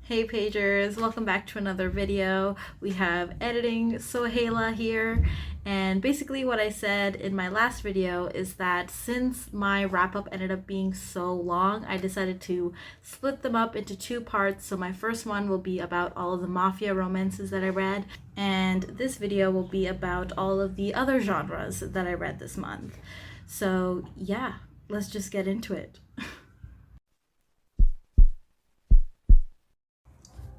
Hey pagers, welcome back to another video. We have editing Sohaila here, and basically what I said in my last video is that since my wrap-up ended up being so long, I decided to split them up into two parts. So my first one will be about all of the mafia romances that I read, and this video will be about all of the other genres that I read this month. So yeah, let's just get into it.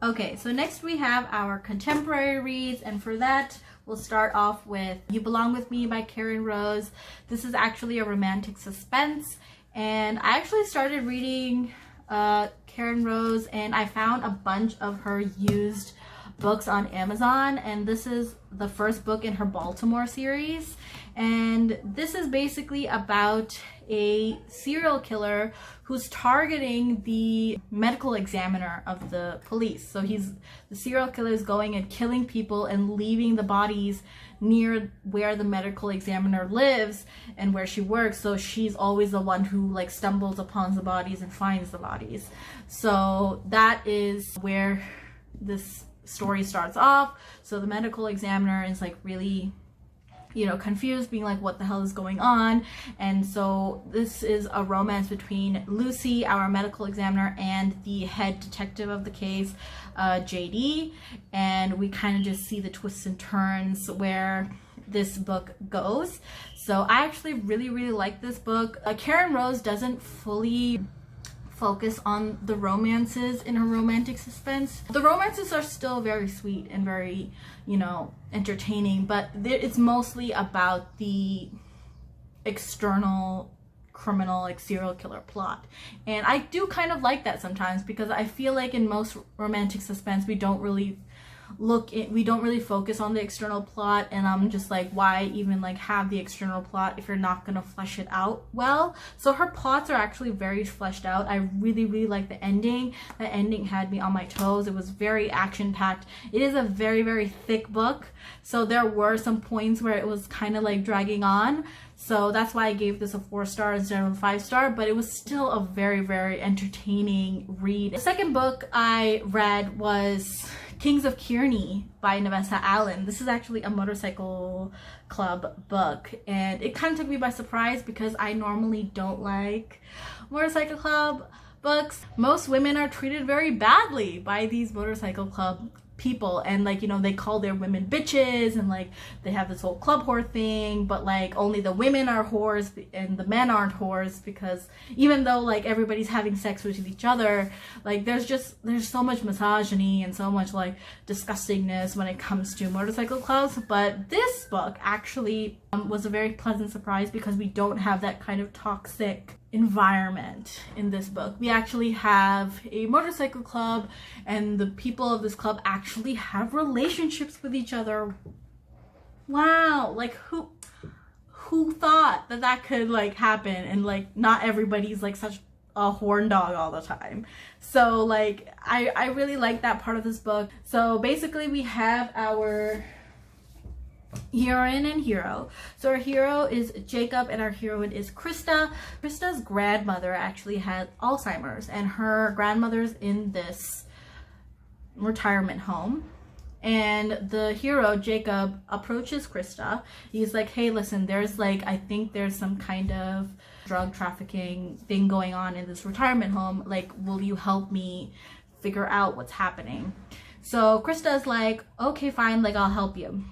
Okay, so next we have our contemporary reads, and for that we'll start off with You Belong With Me by Karen Rose. This is actually a romantic suspense, and I actually started reading Karen Rose and I found a bunch of her used books on Amazon, and this is the first book in her Baltimore series, and this is basically about a serial killer who's targeting the medical examiner of the police. So the serial killer is going and killing people and leaving the bodies near where the medical examiner lives and where she works, so she's always the one who like stumbles upon the bodies and finds the bodies. So that is where this story starts off. So the medical examiner is like really confused, being like, what the hell is going on? And so this is a romance between Lucy, our medical examiner, and the head detective of the case, JD, and we kind of just see the twists and turns where this book goes. So I actually really like this book. Karen Rose doesn't fully focus on the romances in her romantic suspense. The romances are still very sweet and very, entertaining, but it's mostly about the external criminal, like serial killer plot. And I do kind of like that sometimes, because I feel like in most romantic suspense we don't really focus on the external plot, and I'm just like, why even like have the external plot if you're not gonna flesh it out well? So her plots are actually very fleshed out. I really like the ending. The ending had me on my toes. It was very action packed. It is a very thick book, so there were some points where it was kind of like dragging on. So that's why I gave this a 4-star instead of a 5-star, but it was still a very entertaining read. The second book I read was Kings of Kearney by Navessa Allen. This is actually a motorcycle club book, and it kind of took me by surprise because I normally don't like motorcycle club books. Most women are treated very badly by these motorcycle club people, and like they call their women bitches, and like they have this whole club whore thing, but like only the women are whores and the men aren't whores, because even though like everybody's having sex with each other, like there's so much misogyny and so much like disgustingness when it comes to motorcycle clubs. But this book actually was a very pleasant surprise, because we don't have that kind of toxic environment in this book. We actually have a motorcycle club, and the people of this club actually have relationships with each other. Wow, like who thought that could like happen, and like not everybody's like such a horn dog all the time. So like I really like that part of this book. So basically we have our heroine and hero. So our hero is Jacob and our heroine is Krista. Krista's grandmother actually had Alzheimer's, and her grandmother's in this retirement home, and the hero Jacob approaches Krista. He's like, hey, listen, there's like, I think there's some kind of drug trafficking thing going on in this retirement home, like will you help me figure out what's happening? So Krista's like, okay, fine, like I'll help you,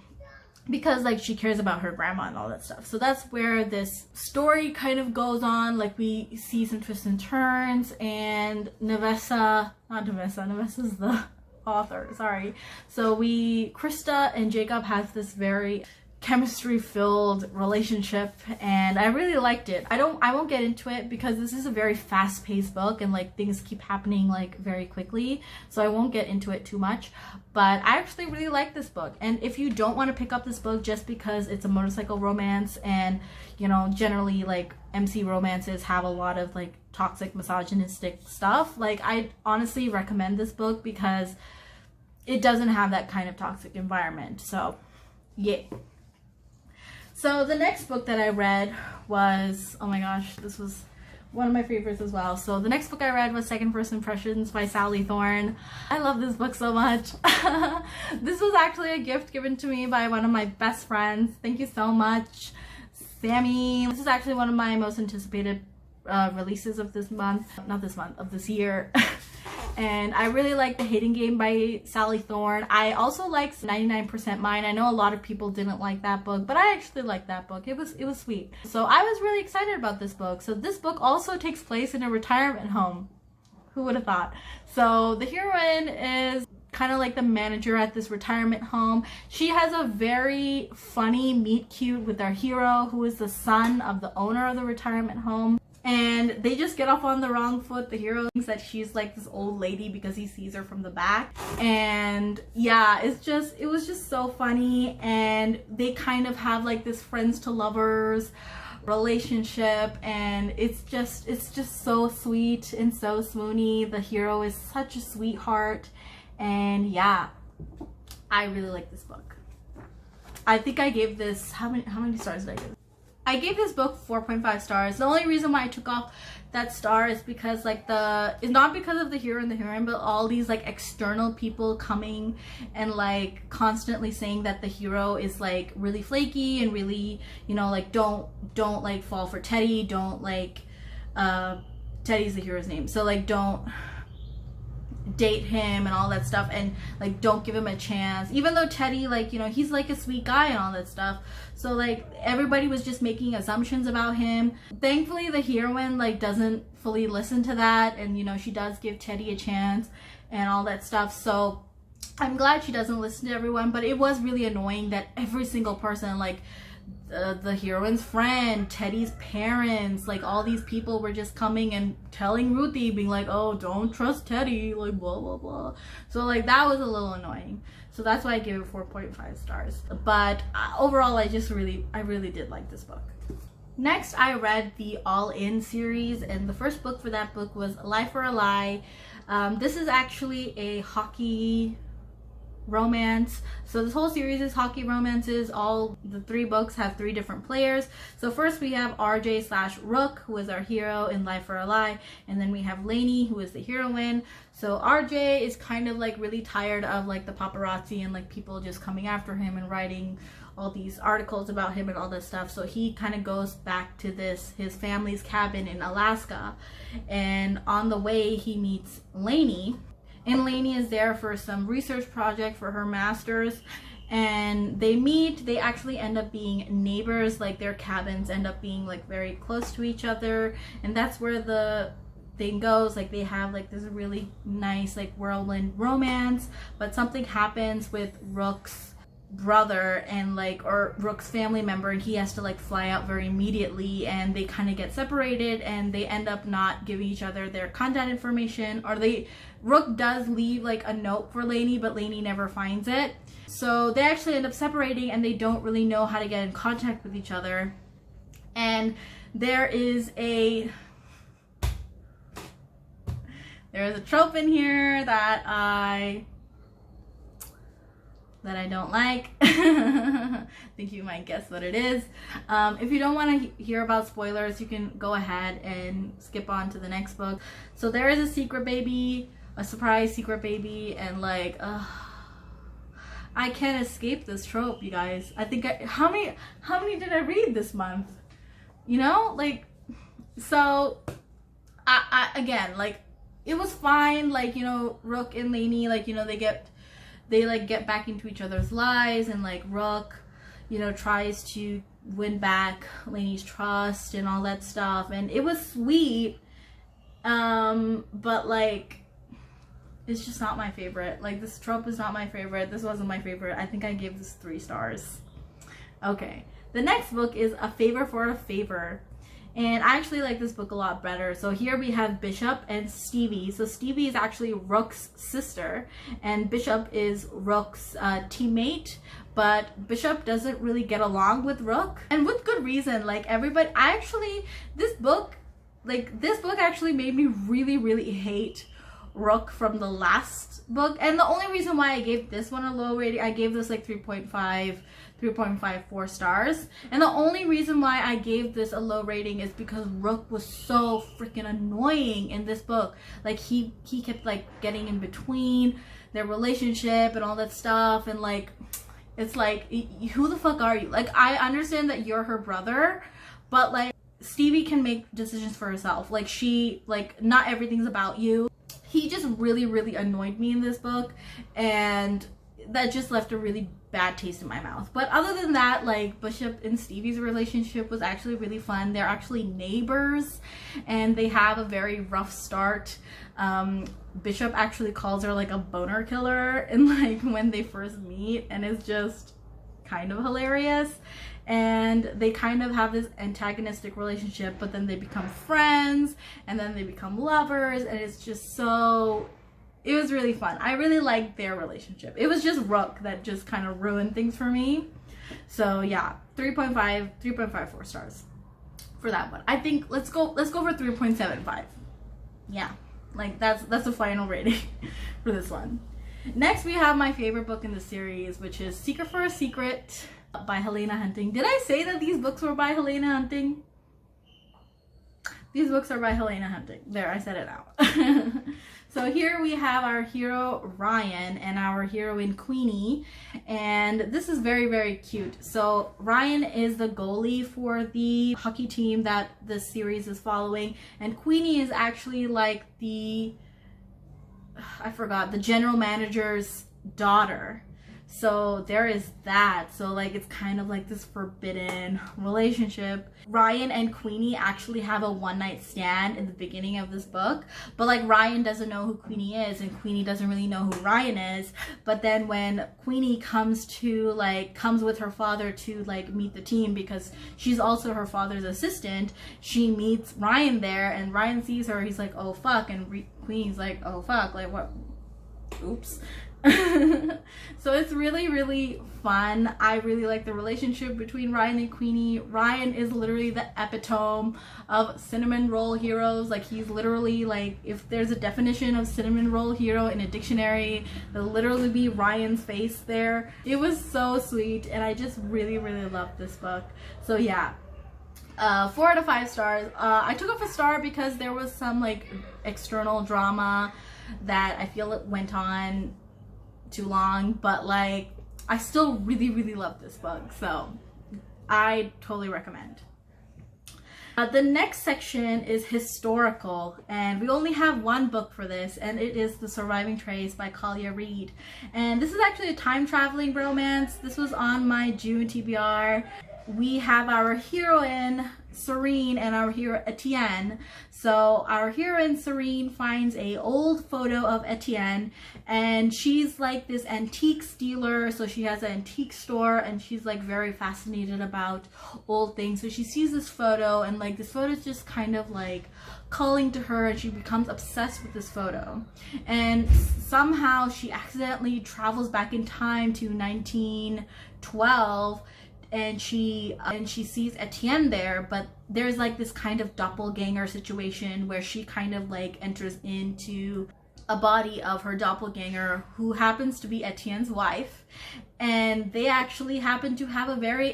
because like she cares about her grandma and all that stuff. So that's where this story kind of goes on. Like we see some twists and turns, and Navessa's the author, sorry. So Krista and Jacob have this very chemistry filled relationship, and I really liked it. I won't get into it because this is a very fast paced book, and like things keep happening like very quickly, so I won't get into it too much. But I actually really like this book, and if you don't want to pick up this book just because it's a motorcycle romance, and generally like MC romances have a lot of like toxic misogynistic stuff, like I honestly recommend this book because it doesn't have that kind of toxic environment. So yeah. So the next book that I read was, oh my gosh, this was one of my favorites as well. So the next book I read was Second First Impressions by Sally Thorne. I love this book so much. This was actually a gift given to me by one of my best friends. Thank you so much, Sammy. This is actually one of my most anticipated releases of this month. Not this month, of this year. And I really like The Hating Game by Sally Thorne. I also liked 99% Mine. I know a lot of people didn't like that book, but I actually liked that book. It was sweet. So I was really excited about this book. So this book also takes place in a retirement home. Who would have thought? So the heroine is kind of like the manager at this retirement home. She has a very funny meet cute with our hero, who is the son of the owner of the retirement home. And they just get off on the wrong foot. The hero thinks that she's like this old lady because he sees her from the back. And yeah, it was just so funny. And they kind of have like this friends to lovers relationship, and it's just so sweet and so swoony. The hero is such a sweetheart, and yeah, I really like this book. I think I gave this, how many stars did I give? I gave this book 4.5 stars. The only reason why I took off that star is because like it's not because of the hero and the heroine, but all these like external people coming and like constantly saying that the hero is like really flaky and really, you know, like don't like fall for Teddy, don't like Teddy's the hero's name, so like don't date him and all that stuff, and like don't give him a chance, even though Teddy, like, you know, he's like a sweet guy and all that stuff. So like everybody was just making assumptions about him. Thankfully the heroine like doesn't fully listen to that, and you know, she does give Teddy a chance and all that stuff. So I'm glad she doesn't listen to everyone, but it was really annoying that every single person, like the heroine's friend, Teddy's parents, like all these people were just coming and telling Ruthie, being like, oh, don't trust Teddy, like blah blah blah. So like that was a little annoying. So that's why I gave it 4.5 stars. But overall, I really did like this book. Next, I read the All In series, and the first book for that book was Lie for a Lie. This is actually a hockey romance. So this whole series is hockey romances. All the 3 books have 3 different players. So first we have RJ/Rook, who is our hero in Lie for a Lie, and then we have Lainey, who is the heroine. So RJ is kind of like really tired of like the paparazzi and like people just coming after him and writing all these articles about him and all this stuff. So he kind of goes back to his family's cabin in Alaska, and on the way he meets Lainey. And Lainey is there for some research project for her master's, and they meet. They actually end up being neighbors, like their cabins end up being like very close to each other, and that's where the thing goes. Like they have like this really nice like whirlwind romance, but something happens with Rook's brother and like, or Rook's family member, and he has to like fly out very immediately, and they kind of get separated, and they end up not giving each other their contact information, or Rook does leave like a note for Lainey, but Lainey never finds it. So they actually end up separating, and they don't really know how to get in contact with each other. And there is a trope in here that I don't like. I think you might guess what it is. If you don't want to hear about spoilers, you can go ahead and skip on to the next book. So there is a secret baby, a surprise secret baby, and like I can't escape this trope, you guys. I think how many did I read this month? You know, like, so I again, like, it was fine, like, you know, Rook and Lainey, like, you know, they get back into each other's lives, and like Rook, you know, tries to win back Lainey's trust and all that stuff, and it was sweet, but like it's just not my favorite. Like, this trope is not my favorite. This wasn't my favorite. I think I gave this 3 stars. Okay, the next book is A Favor for a Favor. And I actually like this book a lot better. So here we have Bishop and Stevie. So Stevie is actually Rook's sister, and Bishop is Rook's teammate. But Bishop doesn't really get along with Rook, and with good reason. Like, everybody, this book actually made me really, really hate Rook from the last book. And the only reason why I gave this one a low rating, I gave this like 3.54 stars. And the only reason why I gave this a low rating is because Rook was so freaking annoying in this book. Like he kept like getting in between their relationship and all that stuff, and like it's like, who the fuck are you? Like, I understand that you're her brother, but like Stevie can make decisions for herself. Like she, like, not everything's about you. He just really annoyed me in this book, and that just left a really bad taste in my mouth. But other than that, like, Bishop and Stevie's relationship was actually really fun. They're actually neighbors, and they have a very rough start. Bishop actually calls her like a boner killer, and like when they first meet, and it's just kind of hilarious. And they kind of have this antagonistic relationship, but then they become friends, and then they become lovers, and it's just so, it was really fun. I really liked their relationship. It was just Rook that just kind of ruined things for me. So yeah, 3.54 stars for that one. I think let's go for 3.75. Yeah, like that's the final rating for this one. Next we have my favorite book in the series, which is Secret for a Secret by Helena Hunting. Did I say that these books were by Helena Hunting? These books are by Helena Hunting. There, I said it out. So here we have our hero Ryan and our heroine Queenie, and this is very cute. So Ryan is the goalie for the hockey team that this series is following, and Queenie is actually like the, I forgot, the general manager's daughter. So there is that. So like it's kind of like this forbidden relationship. Ryan and Queenie actually have a one-night stand in the beginning of this book, but like Ryan doesn't know who Queenie is, and Queenie doesn't really know who Ryan is. But then when Queenie comes with her father to like meet the team, because she's also her father's assistant, she meets Ryan there, and Ryan sees her, he's like, oh fuck, and Queenie's like, oh fuck, like what, oops. So it's really fun. I really like the relationship between Ryan and Queenie. Ryan is literally the epitome of cinnamon roll heroes. Like he's literally like, if there's a definition of cinnamon roll hero in a dictionary, there'll literally be Ryan's face there. It was so sweet, and I just really loved this book. So yeah, 4 out of 5 stars. I took off a star because there was some like external drama that I feel it went on too long, but like I still really love this book, so I totally recommend. The next section is historical, and we only have one book for this, and it is The Surviving Trace by Calia Reed. And this is actually a time traveling romance. This was on my June TBR. We have our heroine Serene and our hero Etienne. So our heroine Serene finds a old photo of Etienne, and she's like this antiques dealer, so she has an antique store, and she's like very fascinated about old things. So she sees this photo, and like this photo is just kind of like calling to her, and she becomes obsessed with this photo. And somehow she accidentally travels back in time to 1912, and she sees Etienne there, but there's like this kind of doppelganger situation where she kind of like enters into a body of her doppelganger, who happens to be Etienne's wife, and they actually happen to have a very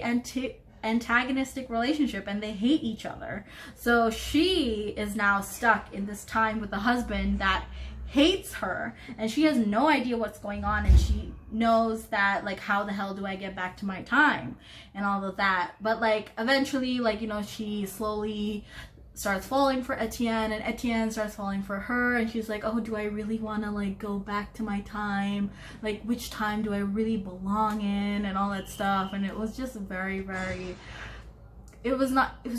antagonistic relationship, and they hate each other. So she is now stuck in this time with a husband that hates her, and she has no idea what's going on, and she knows that like, how the hell do I get back to my time and all of that. But like eventually, like, you know, she slowly starts falling for Etienne, and Etienne starts falling for her, and she's like, oh, do I really want to like go back to my time, like which time do I really belong in, and all that stuff. And it was just it was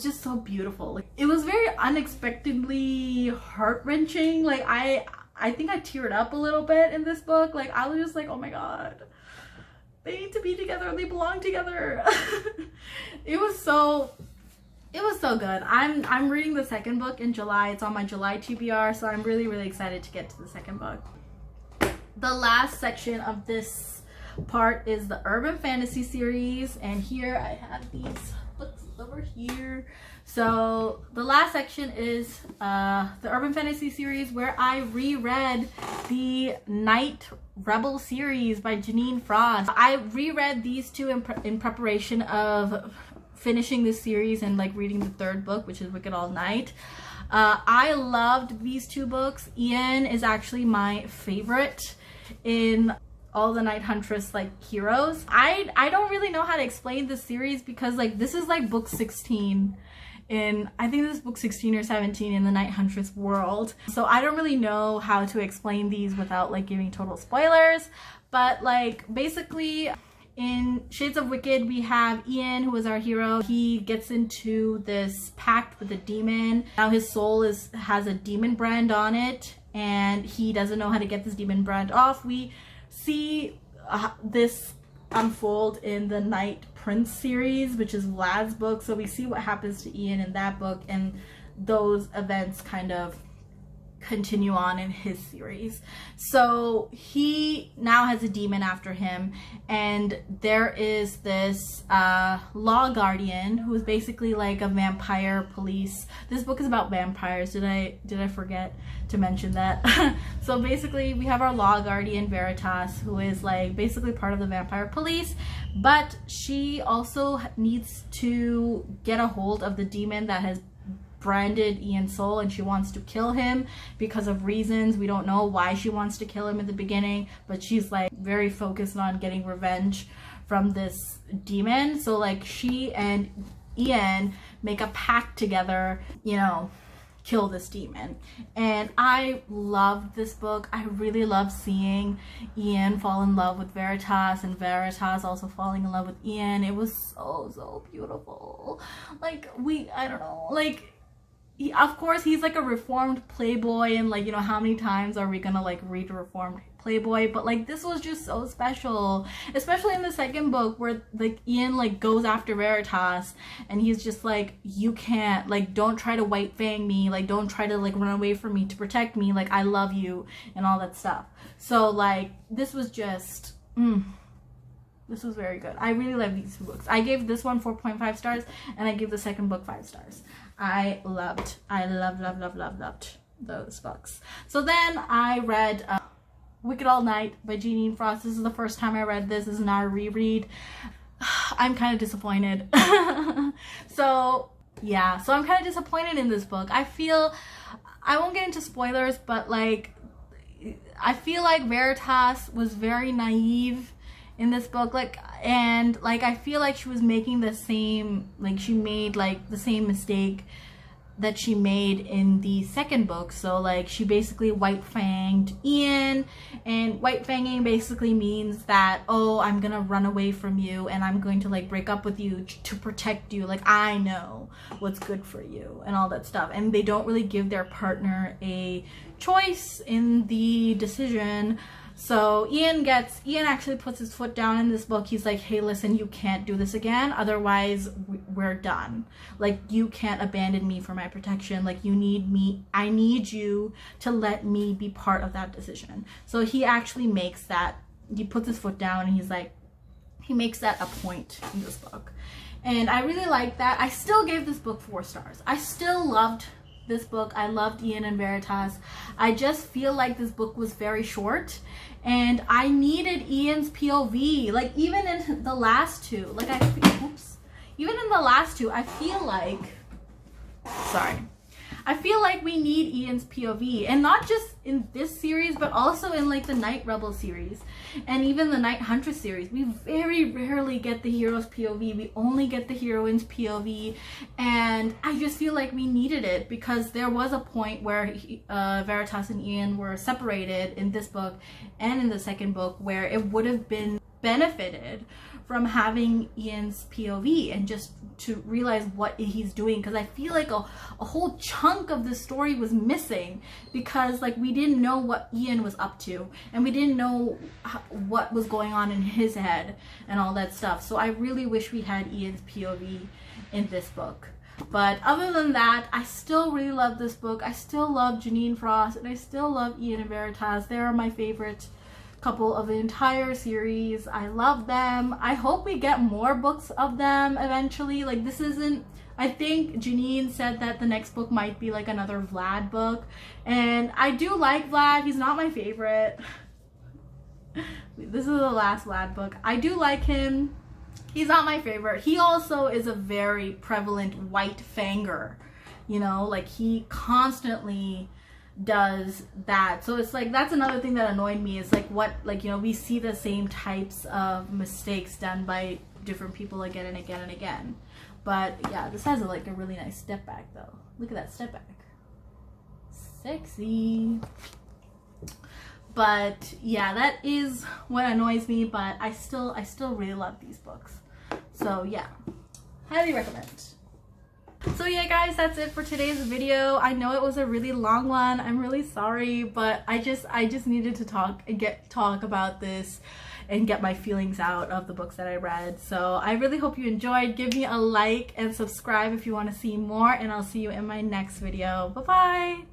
just so beautiful. Like, it was very unexpectedly heart-wrenching. Like I think I teared up a little bit in this book. Like I was just like, oh my god, they need to be together, they belong together. It was so good. I'm reading the second book in July. It's on my July TBR, so I'm really excited to get to the second book. The last section of this part is the urban fantasy series, and here I have these books over over here. So the last section is the urban fantasy series, where I reread the Night Rebel series by Jeaniene Frost. I reread these two in preparation of finishing this series and like reading the third book, which is Wicked All Night. I loved these two books. Ian is actually my favorite in all the Night Huntress like heroes. I don't really know how to explain this series, because like this is like book 16 in, I think this is book 16 or 17 in the Night Huntress world. So I don't really know how to explain these without like giving total spoilers. But like basically in Shades of Wicked, we have Ian, who is our hero. He gets into this pact with a demon. Now his soul has a demon brand on it, and he doesn't know how to get this demon brand off. We see this unfold in the Night Prince series, which is Vlad's book. So we see what happens to Ian in that book, and those events kind of continue on in his series. So he now has a demon after him, and there is this law guardian who is basically like a vampire police. This book is about vampires. Did I forget to mention that? So basically we have our law guardian Veritas, who is like basically part of the vampire police, but she also needs to get a hold of the demon that has branded Ian's soul, and she wants to kill him because of reasons. We don't know why she wants to kill him in the beginning, but she's like very focused on getting revenge from this demon. So like she and Ian make a pact together, you know, kill this demon. And I loved this book. I really loved seeing Ian fall in love with Veritas, and Veritas also falling in love with Ian. It was so beautiful. Like I don't know, like of course he's like a reformed playboy, and like, you know, how many times are we gonna like read a reformed playboy? But like this was just so special, especially in the second book, where like Ian like goes after Veritas, and he's just like, you can't, like, don't try to white fang me, like don't try to like run away from me to protect me, like I love you and all that stuff. So like this was just this was very good. I really love these two books. I gave this one 4.5 stars, and I gave the second book 5 stars. I loved those books. So then I read Wicked All Night by Jeaniene Frost. This is the first time I read this. This is not a reread. I'm kind of disappointed. So yeah, so I'm kind of disappointed in this book. I won't get into spoilers, but like I feel like Veritas was very naive in this book, like, and like I feel like she was making the same, like she made like the same mistake that she made in the second book. So like she basically white fanged Ian, and white fanging basically means that, oh, I'm gonna run away from you and I'm going to like break up with you to protect you, like I know what's good for you and all that stuff. And they don't really give their partner a choice in the decision. So Ian actually puts his foot down in this book. He's like, hey, listen, you can't do this again, otherwise we're done. Like, you can't abandon me for my protection. Like, you need me. I need you to let me be part of that decision. So he actually makes that, he puts his foot down, and he's like, he makes that a point in this book. And I really like that. I still gave this book 4 stars. I still loved this book. I loved Ian and Veritas. I just feel like this book was very short, and I needed Ian's POV. Like even in the last two, like even in the last two, I feel like, I feel like we need Ian's POV, and not just in this series, but also in like the Night Rebel series and even the Night Huntress series. We very rarely get the hero's POV. We only get the heroine's POV, and I just feel like we needed it, because there was a point where Veritas and Ian were separated in this book and in the second book, where it would have been benefited from having Ian's POV and just to realize what he's doing, because I feel like a whole chunk of the story was missing, because like we didn't know what Ian was up to, and we didn't know what was going on in his head and all that stuff. So I really wish we had Ian's POV in this book. But other than that, I still really love this book. I still love Jeaniene Frost, and I still love Ian and Veritas. They are my favorite couple of the entire series. I love them. I hope we get more books of them eventually. Like, this isn't, I think Jeaniene said that the next book might be like another Vlad book, and I do like Vlad. He's not my favorite. This is the last Vlad book. I do like him. He's not my favorite. He also is a very prevalent white fanger, you know, like he constantly does that. So it's like, that's another thing that annoyed me, is like, what, like, you know, we see the same types of mistakes done by different people again and again and again. But yeah, this has like a really nice step back though. Look at that step back. Sexy. But yeah, that is what annoys me, but I still really love these books. So yeah, highly recommend. So yeah guys, that's it for today's video. I know it was a really long one. I'm really sorry, but I just needed to talk about this and get my feelings out of the books that I read. So I really hope you enjoyed. Give me a like and subscribe if you want to see more, and I'll see you in my next video. Bye bye.